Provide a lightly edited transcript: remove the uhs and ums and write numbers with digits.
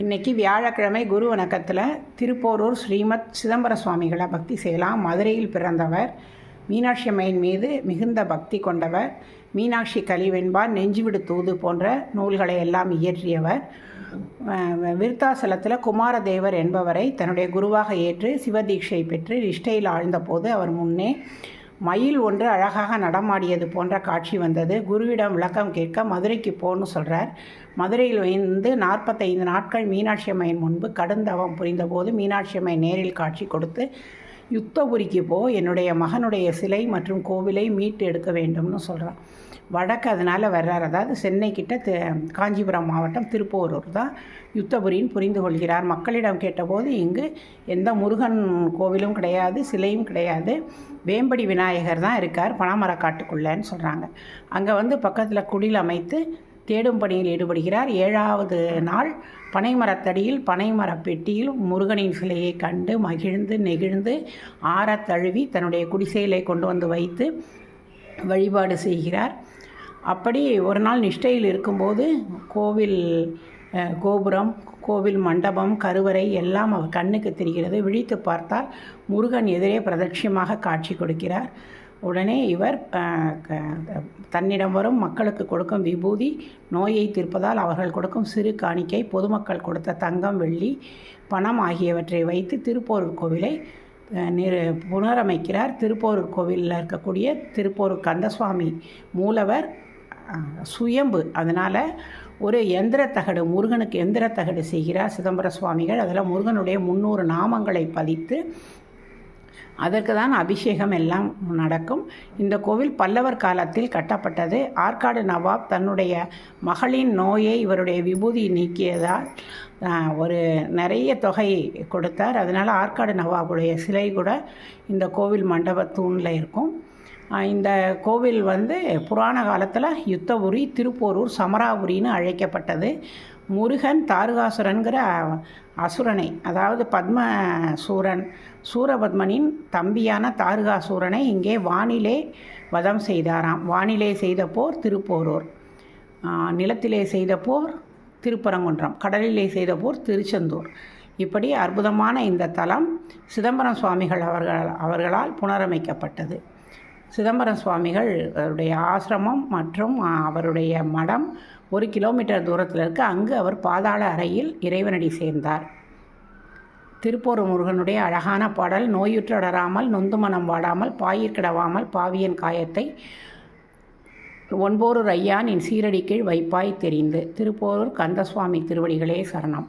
இன்றைக்கி வியாழக்கிழமை குரு வணக்கத்தில் திருப்போரூர் ஸ்ரீமத் சிதம்பர சுவாமிகளை பக்தி செய்யலாம். மதுரையில் பிறந்தவர். மீனாட்சி அம்மையின் மீது மிகுந்த பக்தி கொண்டவர். மீனாட்சி கலிவெண்பார், நெஞ்சுவிடு தூது போன்ற நூல்களை எல்லாம் இயற்றியவர். விருத்தாசலத்தில் குமாரதேவர் என்பவரை தன்னுடைய குருவாக ஏற்று சிவதீட்சை பெற்று நிஷ்டையில் ஆழ்ந்தபோது அவர் முன்னே மயில் ஒன்று அழகாக நடமாடியது போன்ற காட்சி வந்தது. குருவிடம் விளக்கம் கேட்க மதுரைக்கு போன்னு சொல்கிறார். மதுரையில் வந்து 45 நாட்கள் மீனாட்சி அம்மையின் முன்பு கடுந்தவம் புரிந்தபோது மீனாட்சி அம்மை நேரில் காட்சி கொடுத்து யுத்தபுரிக்கு என்னுடைய மகனுடைய சிலை மற்றும் கோவிலை மீட்டு எடுக்க வேண்டும்னு சொல்கிறான். வடக்கு அதனால் வர்றார். அதாவது சென்னை கிட்ட காஞ்சிபுரம் மாவட்டம் திருப்போரூர் தான் யுத்தபுரின்னு புரிந்து கொள்கிறார். மக்களிடம் கேட்டபோது இங்கு எந்த முருகன் கோவிலும் கிடையாது, சிலையும் கிடையாது, வேம்படி விநாயகர் தான் இருக்கார் பனைமரக்காட்டுக்குள்ளேன்னு சொல்கிறாங்க. அங்கே வந்து பக்கத்தில் குடில் அமைத்து தேடும் பணியில் ஈடுபடுகிறார். 7வது நாள் பனைமரத்தடியில் பனைமரப் பெட்டியில் முருகனின் சிலையை கண்டு மகிழ்ந்து நெகிழ்ந்து ஆறத் தழுவி தன்னுடைய குடிசையிலே கொண்டு வந்து வைத்து வழிபாடு செய்கிறார். அப்படி ஒரு நாள் நிஷ்டையில் இருக்கும்போது கோவில் கோபுரம், கோவில் மண்டபம், கருவறை எல்லாம் அவர் கண்ணுக்கு தெரிகிறது. விழித்து பார்த்தால் முருகன் எதிரே பிரதட்சியமாக காட்சி கொடுக்கிறார். உடனே இவர் தன்னிடம் வரும் மக்களுக்கு கொடுக்கும் விபூதி நோயை தீர்ப்பதால் அவர்கள் கொடுக்கும் சிறு காணிக்கை, பொதுமக்கள் கொடுத்த தங்கம், வெள்ளி, பணம் ஆகியவற்றை வைத்து திருப்போரூர் கோவிலை புனரமைக்கிறார். திருப்போரூர் கோவிலில் இருக்கக்கூடிய திருப்போரூர் கந்தசுவாமி மூலவர் சுயம்பு. அதனால் ஒரு எந்திரத்தகடு, முருகனுக்கு எந்திரத்தகடு செய்கிறார் சிதம்பர சுவாமிகள். அதில் முருகனுடைய 300 நாமங்களை பதித்து அதற்கு தான் அபிஷேகம் எல்லாம் நடக்கும். இந்த கோவில் பல்லவர் காலத்தில் கட்டப்பட்டது. ஆற்காடு நவாப் தன்னுடைய மகளின் நோயை இவருடைய விபூதி நீக்கியதால் ஒரு நிறைய தொகை கொடுத்தார். அதனால் ஆற்காடு நவாபுடைய சிலை கூட இந்த கோவில் மண்டபத்தூணில் இருக்கும். இந்த கோவில் வந்து புராண காலத்தில் யுத்தபுரி, திருப்போரூர், சமராபுரின்னு அழைக்கப்பட்டது. முருகன் தாரகாசுரன்கிற அசுரனை, அதாவது பத்மசூரன், சூரபத்மனின் தம்பியான தாரகாசூரனை இங்கே வானிலே வதம் செய்தாராம். வானிலே செய்த போர் திருப்போரூர், நிலத்திலே செய்த போர் திருப்பரங்குன்றம், கடலிலே செய்த போர் திருச்செந்தூர். இப்படி அற்புதமான இந்த தலம் சிதம்பரம் சுவாமிகள் அவர்களால் புனரமைக்கப்பட்டது. சிதம்பரம் சுவாமிகள் அவருடைய ஆசிரமம் மற்றும் அவருடைய மடம் 1 கிலோமீட்டர் தூரத்தில் இருக்க. அங்கு அவர் பாதாள அறையில் இறைவனடி சேர்ந்தார். திருப்போரூர் முருகனுடைய அழகான பாடல்: நோயுற்றடராமல் நொந்து மனம் வாடாமல் பாயிற்கிடவாமல் பாவியன் காயத்தை ஒன்போரூர் ஐயான் என் சீரடி கீழ் வைப்பாய் தெரிந்து. திருப்போரூர் கந்தசுவாமி திருவடிகளே சரணம்.